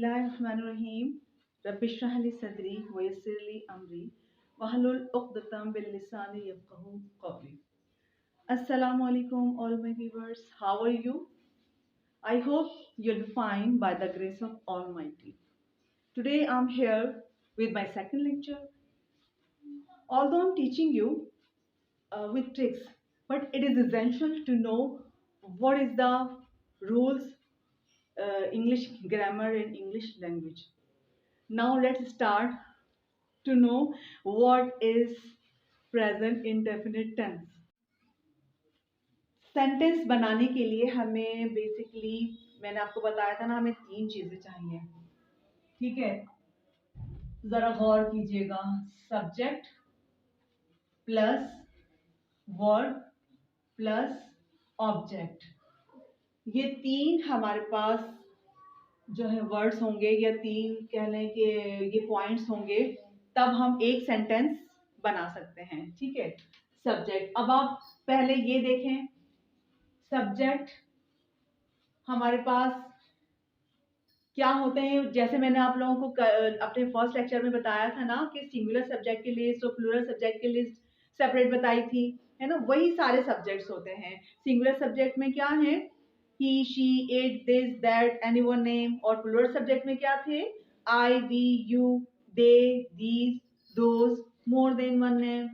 बिस्मिल्लाहिर्रहमानिर्रहीम रब्बिश्रह ली सदरी वयस्सिर ली अमरी वहलुल उक़दतम मिन लिसानी यफ़क़हू क़ौली। Assalamu alaikum all my viewers. How are you? I hope you'll be fine by the grace of Almighty. Today I'm here with my second lecture. Although I'm teaching you with tricks, but it is essential to know what is the rules, English grammar and English language. Now let's start to know what is present indefinite tense. Sentence बनाने के लिए हमें basically मैंने आपको बताया था ना, हमें 3 चीजें चाहिए। ठीक है, जरा गौर कीजिएगा। Subject plus verb plus object, ये 3 हमारे पास जो है वर्ड्स होंगे, या 3 कह लें कि ये पॉइंट्स होंगे, तब हम एक सेंटेंस बना सकते हैं। ठीक है, सब्जेक्ट। अब आप पहले ये देखें, सब्जेक्ट हमारे पास क्या होते हैं। जैसे मैंने आप लोगों को अपने फर्स्ट लेक्चर में बताया था ना कि सिंगुलर सब्जेक्ट की लिस्ट और प्लूरल सब्जेक्ट की लिस्ट सेपरेट बताई थी, है ना। वही सारे सब्जेक्ट्स होते हैं। सिंगुलर सब्जेक्ट में क्या है, he she it this that anyone name, और प्लूरल सब्जेक्ट में क्या थे, I we you they these those more than one name.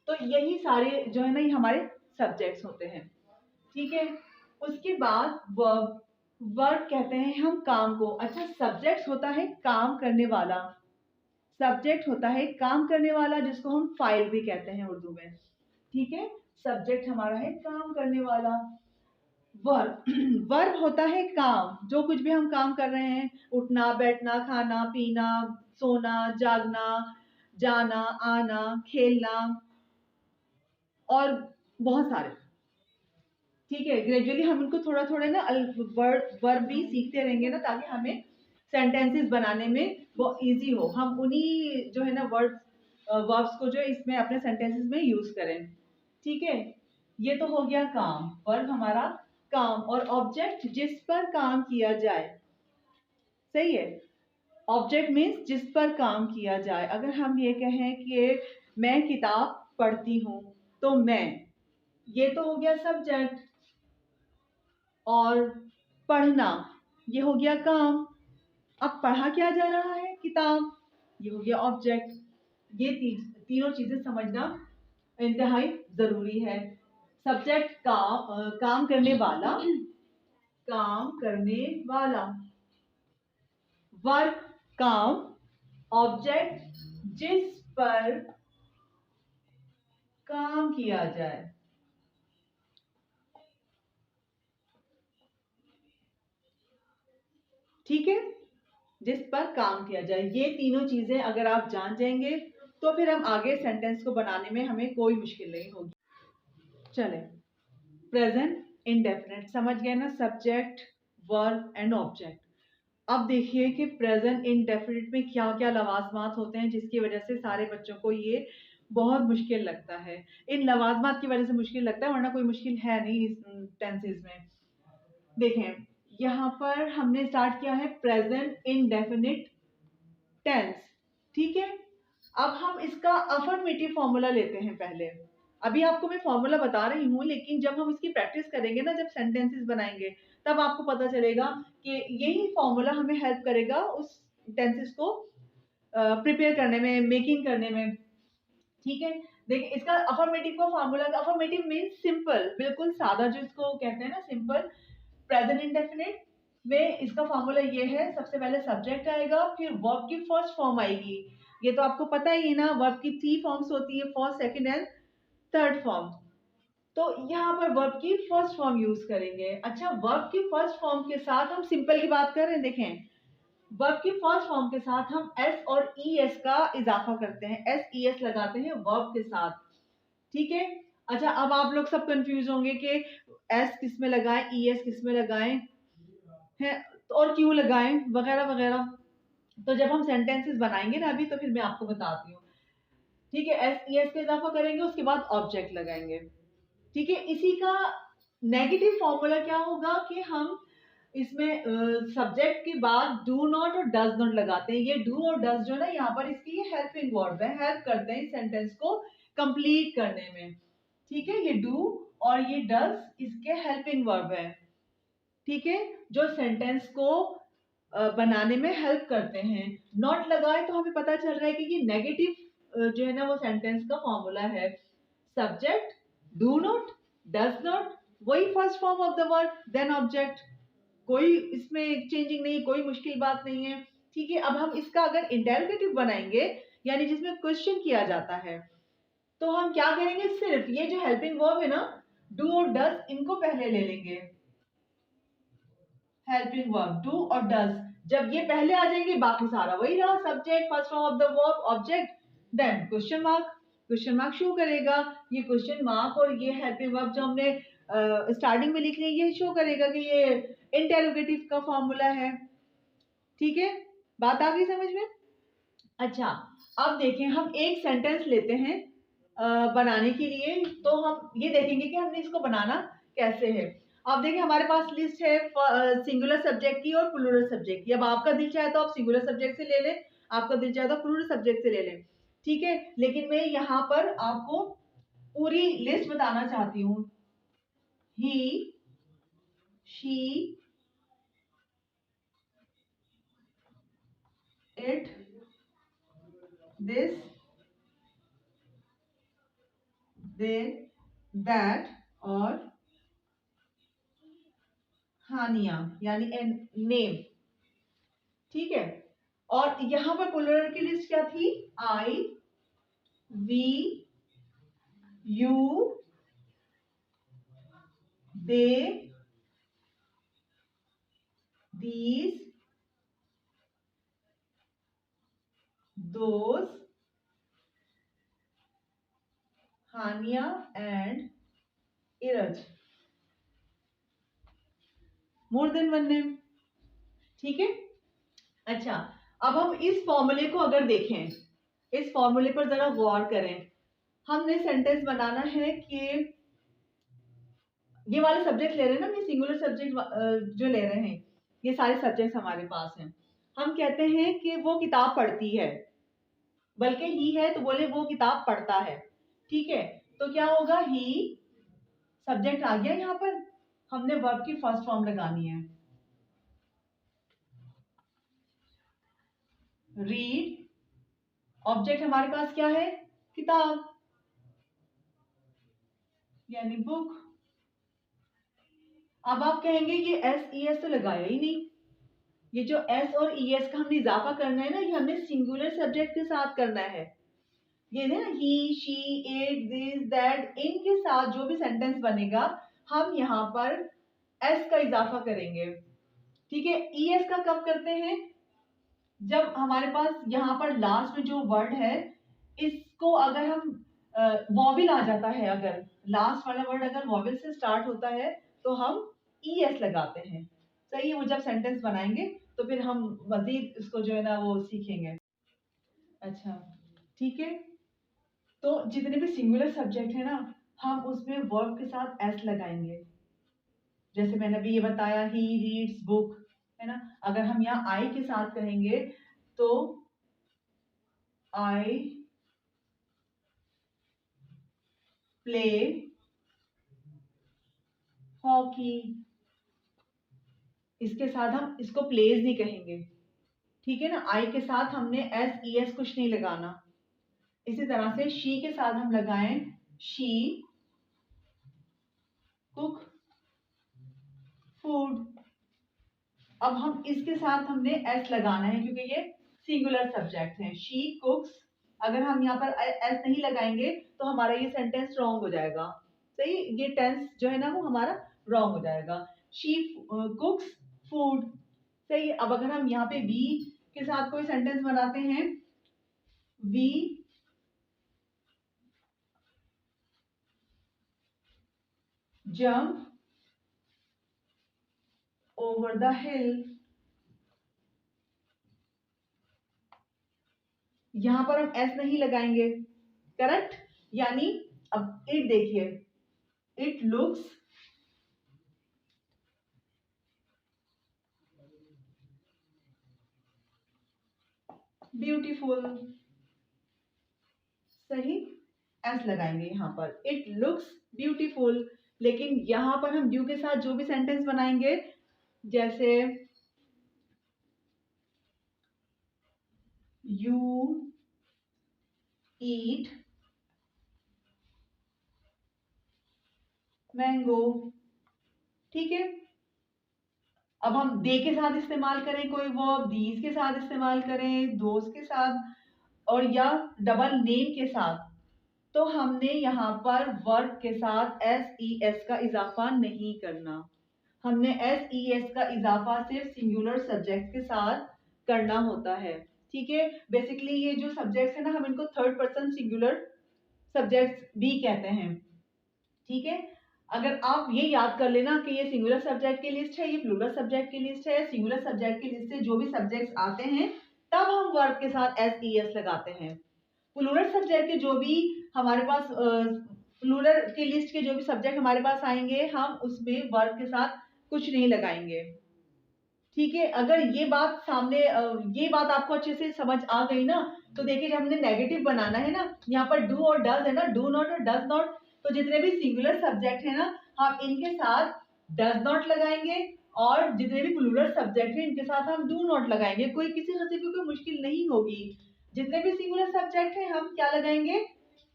तो यही सारे जो है ना, ये हमारे सब्जेक्ट्स होते हैं। ठीक है, उसके बाद वर्ब। वर्ब कहते हैं हम काम को। अच्छा, सब्जेक्ट होता है काम करने वाला, सब्जेक्ट होता है काम करने वाला, जिसको हम फाइल भी कहते हैं उर्दू में। ठीक है, सब्जेक्ट हमारा है काम करने वाला। वर्ब वर्ब होता है काम, जो कुछ भी हम काम कर रहे हैं, उठना बैठना खाना पीना सोना जागना जाना आना खेलना और बहुत सारे। ठीक है, ग्रेजुअली हम इनको थोड़ा थोड़ा ना वर्ब भी सीखते रहेंगे ना, ताकि हमें सेंटेंसेस बनाने में वो इजी हो। हम उन्हीं जो है ना वर्ब्स को जो इसमें अपने सेंटेंसेस में यूज करें। ठीक है, ये तो हो गया काम। वर्ब हमारा काम, और ऑब्जेक्ट जिस पर काम किया जाए। सही है, ऑब्जेक्ट मीन्स जिस पर काम किया जाए। अगर हम ये कहें कि मैं किताब पढ़ती हूँ, तो मैं, ये तो हो गया सब्जेक्ट, और पढ़ना ये हो गया काम। अब पढ़ा क्या जा रहा है, किताब, ये हो गया ऑब्जेक्ट। ये तीनों चीजें समझना इंतहाई जरूरी है। सब्जेक्ट काम करने वाला, काम करने वाला। वर्ब काम, ऑब्जेक्ट जिस पर काम किया जाए। ठीक है, जिस पर काम किया जाए। ये तीनों चीजें अगर आप जान जाएंगे, तो फिर हम आगे सेंटेंस को बनाने में हमें कोई मुश्किल नहीं होगी। चले, प्रेजेंट इंडेफिनिट समझ गए ना, सब्जेक्ट वर्ब एंड ऑब्जेक्ट। अब देखिए कि प्रेजेंट इंडेफिनिट में क्या क्या लवाजमात होते हैं, जिसकी वजह से सारे बच्चों को ये बहुत मुश्किल लगता है। इन लवाजमात की वजह से मुश्किल लगता है, वरना कोई मुश्किल है नहीं इस टेंसेस में। देखें, यहाँ पर हमने स्टार्ट किया है प्रेजेंट इंडेफिनिट टेंस। ठीक है, अब हम इसका अफर्मेटिव फॉर्मूला लेते हैं पहले। अभी आपको मैं फॉर्मूला बता रही हूँ, लेकिन जब हम इसकी प्रैक्टिस करेंगे ना, जब सेंटेंसेस बनाएंगे, तब आपको पता चलेगा कि यही फॉर्मूला हमें हेल्प करेगा उस टेंसेस को प्रिपेयर करने में, मेकिंग करने में। ठीक है, देखिए इसका अफर्मेटिव का फॉर्मूला, अफर्मेटिव मीन्स सिंपल, बिल्कुल सादा, जो इसको कहते हैं ना सिंपल। प्रेजेंट इंडेफिनिट में इसका फॉर्मूला ये है, सबसे पहले सब्जेक्ट आएगा, फिर वर्ब की फर्स्ट फॉर्म आएगी। ये तो आपको पता ही है ना, वर्ब की 3 फॉर्म्स होती है, first second and third form. तो यहाँ पर वर्ब की फर्स्ट फॉर्म यूज करेंगे। अच्छा, वर्ब की फर्स्ट फॉर्म के साथ हम सिंपल की बात कर रहे हैं। देखें, वर्ब की फर्स्ट फॉर्म के साथ हम एस और ई एस का इजाफा करते हैं, एस ई एस लगाते हैं वर्ब के साथ। ठीक है, अच्छा, अब आप लोग सब कंफ्यूज होंगे कि एस किस में लगाएं, ई एस किस में लगाएं है, और क्यों लगाएं वगैरह वगैरह। तो जब हम सेंटेंसेस बनाएंगे ना अभी, तो फिर मैं आपको बताती हूँ। ठीक है, एस ई एस का इजाफा करेंगे, उसके बाद ऑब्जेक्ट लगाएंगे। ठीक है, इसी का नेगेटिव फॉर्मूला क्या होगा कि हम इसमें सब्जेक्ट के बाद डू नॉट और डज नॉट लगाते हैं। ये डू और डज जो है ना यहाँ पर इसकी ये हेल्पिंग वर्ब है, हेल्प करते हैं इस सेंटेंस को कंप्लीट करने में। ठीक है, ये डू और ये डज इसके हेल्पिंग वर्ब है। ठीक है, जो सेंटेंस को बनाने में हेल्प करते हैं। नॉट लगाए तो हमें पता चल रहा है कि ये नेगेटिव जो है ना वो सेंटेंस का फॉर्मूला है। Subject do not, does not, वही first form of the verb, then object, कोई इसमें चेंजिंग नहीं, कोई मुश्किल बात नहीं है। ठीक है, अब हम इसका अगर इंटेरोगेटिव बनाएंगे यानी जिसमें क्वेश्चन किया जाता है, तो हम क्या करेंगे, सिर्फ ये जो हेल्पिंग वर्ब है ना डू और डज, इनको पहले ले लेंगे। हेल्पिंग वर्ब डू और डज, जब ये पहले आ जाएंगे बाकी सारा वही रहा, subject first form of the verb object then question mark. Question mark show करेगा, ये क्वेश्चन मार्क और ये हेल्पिंग वर्ब जो हमने स्टार्टिंग में लिख लिया ये शो करेगा कि ये इंटेरोगेटिव का फॉर्मूला है। ठीक है, बात आ गई समझ में। अच्छा, अब देखें हम एक सेंटेंस लेते हैं बनाने के लिए, तो हम ये देखेंगे कि हमने इसको बनाना कैसे है। अब देखिए हमारे पास लिस्ट है सिंगुलर सब्जेक्ट की और प्लूरल सब्जेक्ट की। अब आपका दिल चाहे तो आप सिंगुलर सब्जेक्ट से ले लें, आपका दिल चाहे तो प्लूरल सब्जेक्ट से ले लें। ठीक है, लेकिन मैं यहाँ पर आपको पूरी लिस्ट बताना चाहती हूँ। He, she, it, this, they, that और हानिया यानी नेम। ठीक है, और यहां पर प्लूरल की लिस्ट क्या थी, I, we, you, they, these, those, हानिया एंड इरज, मोर देन वन नेम। ठीक है, अच्छा, अब हम इस फॉर्मूले को अगर देखें, इस फॉर्मूले पर जरा गौर करें। हमने सेंटेंस बनाना है कि ये वाले सब्जेक्ट ले रहे हैं ना, ये सिंगुलर सब्जेक्ट जो ले रहे हैं, ये सारे सब्जेक्ट्स हमारे पास हैं। हम कहते हैं कि वो किताब पढ़ती है, बल्कि ही है तो बोले वो किताब पढ़ता है। ठीक है, तो क्या होगा, ही सब्जेक्ट आ गया, यहाँ पर हमने वर्ब की फर्स्ट फॉर्म लगानी है। रीड, ऑब्जेक्ट हमारे पास क्या है, किताब यानी बुक। अब आप कहेंगे ये एस ई एस तो लगाया ही नहीं, ये जो एस और ई एस का हमने इजाफा करना है ना, ये हमने सिंगुलर सब्जेक्ट के साथ करना है। ये ना ही, शी, इट, दिस, दैट, इनके साथ जो भी सेंटेंस बनेगा हम यहाँ पर एस का इजाफा करेंगे। ठीक है, ई एस का कब करते हैं, जब हमारे पास यहाँ पर लास्ट में जो वर्ड है इसको अगर हम वॉविल आ जाता है, अगर लास्ट वाला वर्ड अगर वॉविल से स्टार्ट होता है तो हम ई एस लगाते हैं। सही है, वो जब सेंटेंस बनाएंगे तो फिर हम मजीद इसको जो है ना वो सीखेंगे। अच्छा, ठीक है, तो जितने भी सिंगुलर सब्जेक्ट है ना हम उसमें वर्ब के साथ एस लगाएंगे। जैसे मैंने अभी ये बताया, ही रीड्स बुक, है ना। अगर हम यहाँ आई के साथ कहेंगे तो आई प्ले हॉकी, इसके साथ हम इसको प्लेज नहीं कहेंगे। ठीक है ना, आई के साथ हमने एस ई एस कुछ नहीं लगाना। इसी तरह से शी के साथ हम लगाएं शी कुक फूड। अब हम इसके साथ हमने एस लगाना है क्योंकि ये सिंगुलर सब्जेक्ट है, शी कुक्स। अगर हम यहाँ पर एस नहीं लगाएंगे तो हमारा ये सेंटेंस रॉन्ग हो जाएगा। सही, ये टेंस जो है ना वो हमारा रॉन्ग हो जाएगा। She कुक्स food. सही, अब अगर हम यहाँ पे वी के साथ कोई सेंटेंस बनाते हैं, we jump over the hill. यहां पर हम एस नहीं लगाएंगे, करेक्ट। यानी अब इट देखिए, इट लुक्स ब्यूटीफुल, सही, एस लगाएंगे यहाँ पर, इट लुक्स ब्यूटीफुल। लेकिन यहाँ पर हम डू के साथ जो भी सेंटेंस बनाएंगे, जैसे यू ईट मैंगो, ठीक है। अब हम दे के साथ इस्तेमाल करें कोई वर्ब, दीज के साथ इस्तेमाल करें, दोस्त के साथ, और या डबल नेम के साथ, तो हमने यहाँ पर वर्ब के साथ एस ई एस का इजाफा नहीं करना। हमने एस ई एस का इजाफा सिर्फ सिंगुलर सब्जेक्ट के साथ करना होता है, ठीक है। बेसिकली ये जो सब्जेक्ट्स है ना, हम इनको थर्ड पर्सन सिंगुलर सब्जेक्ट्स भी कहते हैं, ठीक है। अगर आप ये याद कर लेना कि ये सिंगुलर सब्जेक्ट की लिस्ट है, ये प्लूरल सब्जेक्ट की लिस्ट है, सिंगुलर सब्जेक्ट की लिस्ट से जो भी सब्जेक्ट्स आते हैं तब हम वर्ब के साथ एस ई एस लगाते हैं। प्लूरल सब्जेक्ट के जो भी हमारे पास प्लूरल की लिस्ट के जो भी सब्जेक्ट हमारे पास आएंगे, हम उसमें वर्ब के साथ कुछ नहीं लगाएंगे, ठीक है। अगर ये बात सामने ये बात आपको अच्छे से समझ आ गई ना, तो देखिए जब हमने नेगेटिव बनाना है ना, यहाँ पर डू और डज है ना, डू नॉट और डज नॉट, तो जितने भी सिंगुलर सब्जेक्ट है ना, हम इनके साथ डज नॉट लगाएंगे, और जितने भी प्लूरल सब्जेक्ट है इनके साथ हम डू नॉट लगाएंगे। कोई किसी किसी को कोई मुश्किल नहीं होगी। जितने भी सिंगुलर सब्जेक्ट है हम क्या लगाएंगे,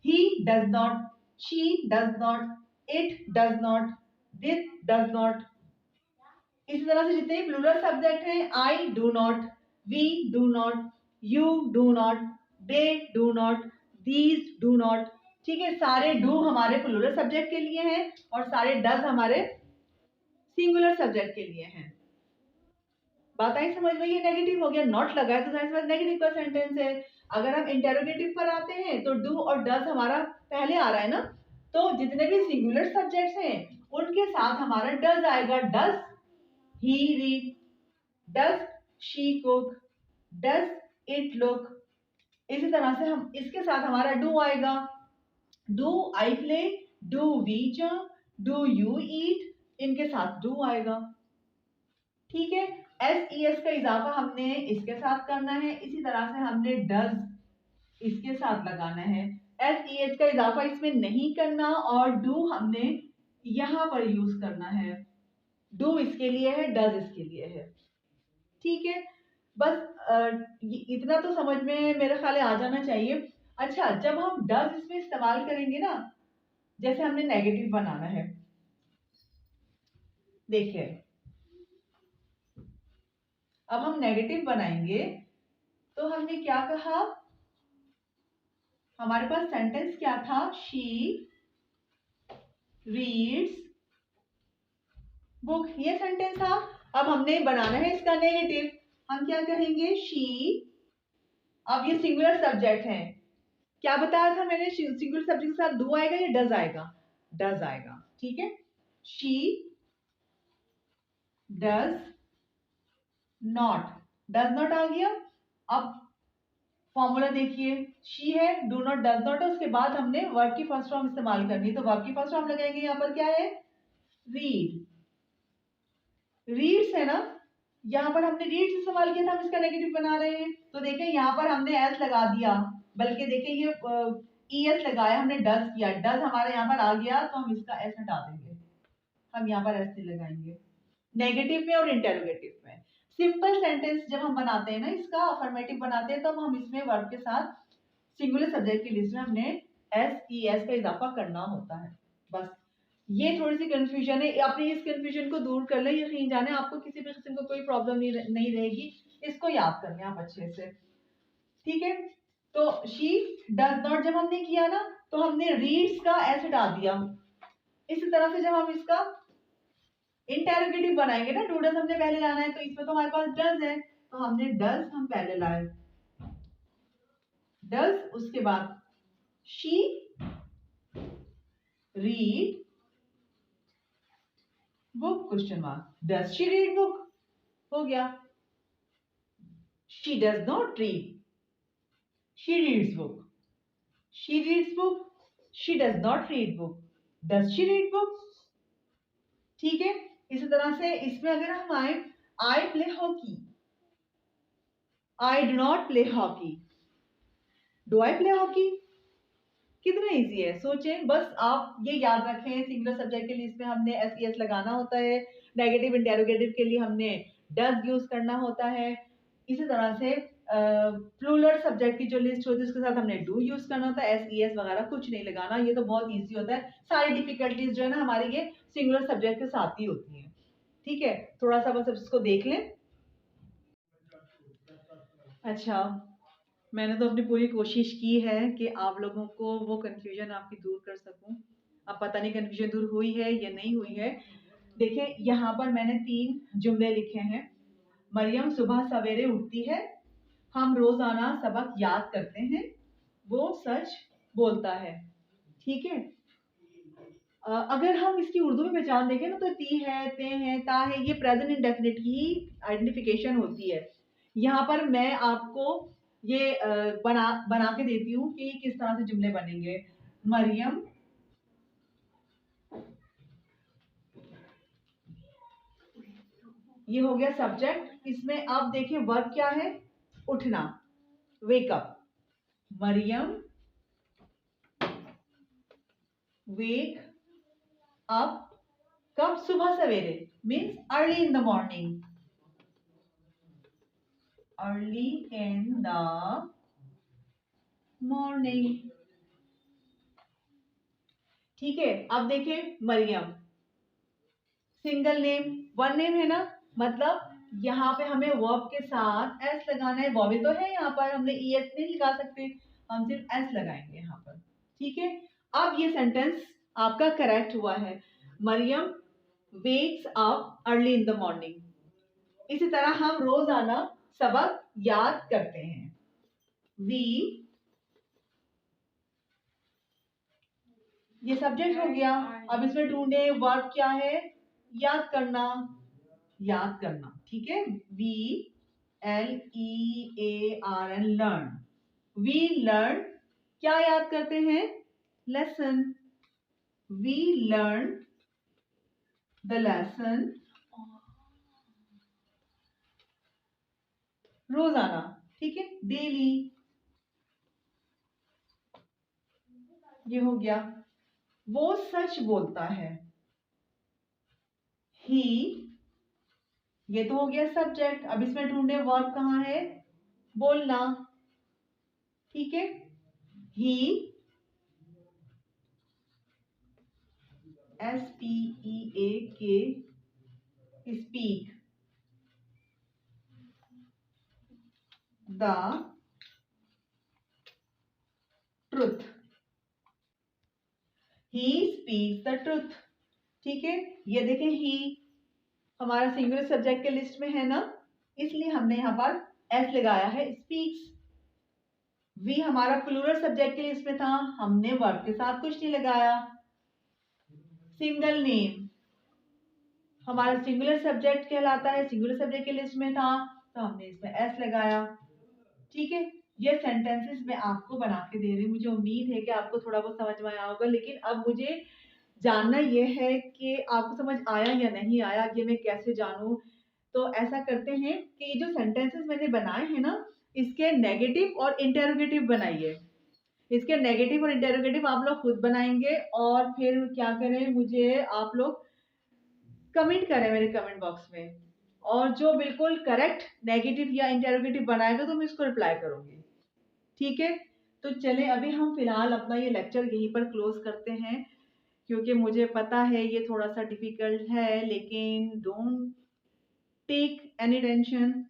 he does not, she does not, it does not, this does not. इसी तरह से जितने प्लूरल सब्जेक्ट हैं, I do not, we do not, you do not, they do not, these do not, ठीक है। सारे डू हमारे प्लूरल सब्जेक्ट के लिए हैं और सारे डज हमारे सिंगुलर सब्जेक्ट के लिए हैं। बात आई समझ में? ये नेगेटिव हो गया, नॉट लगा है तो जाहिर सी बात नेगेटिव का सेंटेंस है। अगर हम इंटेरोगेटिव पर आते हैं तो डू और डज हमारा पहले आ रहा है ना, तो जितने भी सिंगुलर सब्जेक्ट्स हैं उनके साथ हमारा डज आएगा। Does he read, does she cook, does it look। इसी तरह से हम इसके साथ हमारा do आएगा। do I play, do we jump, do you eat, इनके साथ do आएगा, ठीक है। एस ई एस का इजाफा हमने इसके साथ करना है, इसी तरह से हमने does इसके साथ लगाना है। एस ई एस का इजाफा इसमें नहीं करना और do हमने यहाँ पर यूज करना है। डू इसके लिए है, डज इसके लिए है, ठीक है। बस इतना तो समझ में मेरे ख्याल आ जाना चाहिए। अच्छा, जब हम डज इसमें इस्तेमाल करेंगे ना, जैसे हमने नेगेटिव बनाना है, देखिए अब हम नेगेटिव बनाएंगे तो हमने क्या कहा, हमारे पास सेंटेंस क्या था, शी रीड्स बुक, ये सेंटेंस था। अब हमने बनाना है इसका नेगेटिव, हम क्या कहेंगे, शी, अब ये सिंगुलर सब्जेक्ट है, क्या बताया था मैंने, सिंगुलर सब्जेक्ट के साथ डू आएगा या डज आएगा, डज आएगा, ठीक है। She does not, does not आ गया। अब फॉर्मूला देखिए, शी है, डू नॉट, डज नॉट है, उसके बाद हमने वर्ब की फर्स्ट फॉर्म इस्तेमाल करनी है, तो वर्ब की फर्स्ट फॉर्म लगाएंगे, यहाँ पर क्या है, रीड, रीड्स है ना, यहाँ पर हमने रीड्स इस्तेमाल किया था, हम इसका नेगेटिव बना रहे हैं, तो देखिए यहाँ पर हमने एस लगा दिया, बल्कि देखिए ये ई एस लगाया, हमने डज किया, डज हमारे यहाँ पर आ गया, तो हम इसका एस हटा देंगे, हम यहाँ पर एस नहीं लगाएंगे, नेगेटिव में और इंटेरोगेटिव में। सिंपल सेंटेंस जब हम बनाते हैं ना, इसका अफर्मेटिव बनाते हैं, तब हम इसमें वर्ब के साथ सिंगुलर सब्जेक्ट की लिस्ट में हमने एस ई एस का इजाफा करना होता है। बस ये थोड़ी सी कंफ्यूजन है, अपनी इस कंफ्यूजन को दूर कर ले, यकीन जाने आपको किसी भी किस्म को कोई प्रॉब्लम नहीं रहेगी, इसको याद कर लें आप अच्छे से, ठीक है। तो शी डज नॉट जब हमने किया ना, तो हमने रीड्स का एस हटा दिया। इसी तरह से जब हम इसका इंटेरोगेटिव बनाएंगे ना, डू डज हमने पहले लाना है, तो इसमें तो हमारे पास डज है, तो हमने डज हम पहले लाए, डज, उसके बाद she read book, question mark, does she read book, हो गया। She does not read, she reads book, she reads book, she does not read book, does she read book, ठीक है। इसी तरह से इसमें अगर हम आए, I play hockey, I do not play hockey, do I play hockey? कितना इजी है, सोचें। बस आप ये याद रखें, सिंगुलर सब्जेक्ट के लिए इसमें हमने एस ई एस लगाना होता है, नेगेटिव इंटेरोगेटिव के लिए हमने डज यूज करना होता है। इसी तरह से प्लूरल सब्जेक्ट की जो लिस्ट होती है उसके साथ हमने डू यूज करना होता है, एस ई एस वगैरह कुछ नहीं लगाना। ये तो बहुत ईजी होता है। सारी डिफिकल्टीज जो है ना हमारी ये सिंगुलर सब्जेक्ट के साथ ही होती हैं। ठीक है, थोड़ा सा बस इसको देख लें। अच्छा, मैंने तो अपनी पूरी कोशिश की है कि आप लोगों को वो कंफ्यूजन आपकी दूर कर सकूं। अब पता नहीं कंफ्यूजन दूर हुई है या नहीं हुई है। देखिए यहाँ पर मैंने 3 जुमले लिखे हैं। मरियम सुबह सवेरे उठती है, हम रोजाना सबक याद करते हैं, वो सच बोलता है। ठीक है, अगर हम इसकी उर्दू में पहचान देखें ना तो ती है, ते है, ता है, ये प्रेजेंट इंडेफिनिट की आइडेंटिफिकेशन होती है। यहाँ पर मैं आपको ये बना के देती हूँ कि किस तरह से जुमले बनेंगे। मरियम ये हो गया सब्जेक्ट। इसमें आप देखिए वर्ब क्या है, उठना, वेकअप। मरियम वेक अप कब? सुबह सवेरे, means early in the morning, early in the morning. ठीक है, अब देखिए Mariam single name, one name है ना, मतलब यहाँ पे हमें वर्ब के साथ एस लगाना है। वॉवेल तो है यहाँ पर, हमने ई एस नहीं लगा सकते, हम सिर्फ एस लगाएंगे यहाँ पर। ठीक है, अब ये सेंटेंस आपका करेक्ट हुआ है। Mariam wakes up early in the morning. इसी तरह हम रोजाना सबक याद करते हैं। वी, ये सब्जेक्ट हो गया। अब इसमें ढूंढे वर्ब क्या है, याद करना, याद करना। ठीक है, we L E A R N, learn. We learn, क्या याद करते हैं? Lesson. We learn the lesson रोजाना। ठीक है, डेली। ये हो गया, वो सच बोलता है। ही, ये तो हो गया सब्जेक्ट। अब इसमें ढूंढे वर्ब कहाँ है, बोलना। ठीक है, ही एस पी ई ए के, speak the truth, he speaks the truth. ठीक है, ये देखें ही हमारा सिंगुलर सब्जेक्ट के लिस्ट में है ना, इसलिए हमने यहाँ पर एस लगाया है, स्पीक्स। वी हमारा प्लूरल सब्जेक्ट के लिस्ट में था, हमने वर्ब के साथ कुछ नहीं लगाया। सिंगल नेम हमारा सिंगुलर सब्जेक्ट कहलाता है, सिंगुलर सब्जेक्ट के लिस्ट में था तो हमने इसमें एस लगाया। ठीक है, ये सेंटेंसेस मैं आपको बना के दे रही हूँ। मुझे उम्मीद है कि आपको थोड़ा बहुत समझ में आया होगा, लेकिन अब मुझे जानना यह है कि आपको समझ आया या नहीं आया, ये मैं कैसे जानूं। तो ऐसा करते हैं कि ये जो सेंटेंसेस मैंने बनाए हैं ना, इसके नेगेटिव और इंटेरोगेटिव बनाइए। इसके नेगेटिव और इंटेरोगेटिव आप लोग खुद बनाएंगे और फिर क्या करें, मुझे आप लोग कमेंट करें मेरे कमेंट बॉक्स में, और जो बिल्कुल करेक्ट नेगेटिव या इंटेरोगेटिव बनाएगा तो मैं इसको रिप्लाई करूंगी। ठीक है, तो चलें अभी हम फिलहाल अपना ये लेक्चर यहीं पर क्लोज करते हैं, क्योंकि मुझे पता है ये थोड़ा सा डिफिकल्ट है, लेकिन डोंट टेक एनी टेंशन।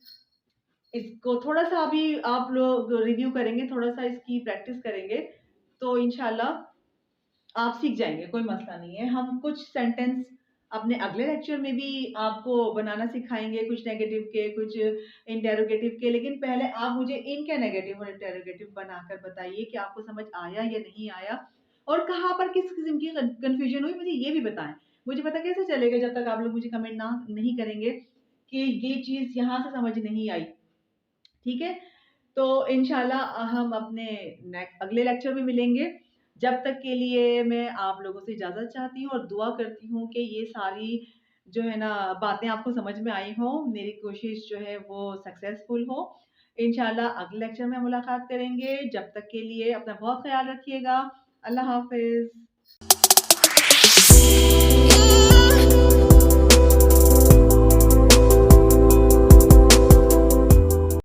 इसको थोड़ा सा अभी आप लोग रिव्यू करेंगे, थोड़ा सा इसकी प्रैक्टिस करेंगे तो इंशाल्लाह आप सीख जाएंगे, कोई मसला नहीं है। हम कुछ सेंटेंस अपने अगले लेक्चर में भी आपको बनाना सिखाएंगे, कुछ नेगेटिव के कुछ इंटेरोगेटिव के। लेकिन पहले आप मुझे इनके नेगेटिव और इंटेरोगेटिव बनाकर बताइए कि आपको समझ आया या नहीं आया, और कहाँ पर किस किस्म की कंफ्यूजन हुई मुझे ये भी बताएं। मुझे पता कैसे चलेगा जब तक आप लोग मुझे कमेंट ना नहीं करेंगे कि ये चीज यहाँ से समझ नहीं आई। ठीक है, तो इंशाल्लाह हम अपने अगले लेक्चर में मिलेंगे। जब तक के लिए मैं आप लोगों से इजाज़त चाहती हूँ और दुआ करती हूँ कि ये सारी जो है ना बातें आपको समझ में आई हो, मेरी कोशिश जो है वो सक्सेसफुल हो। इंशाल्लाह अगले लेक्चर में मुलाकात करेंगे। जब तक के लिए अपना बहुत ख्याल रखिएगा। अल्लाह हाफिज।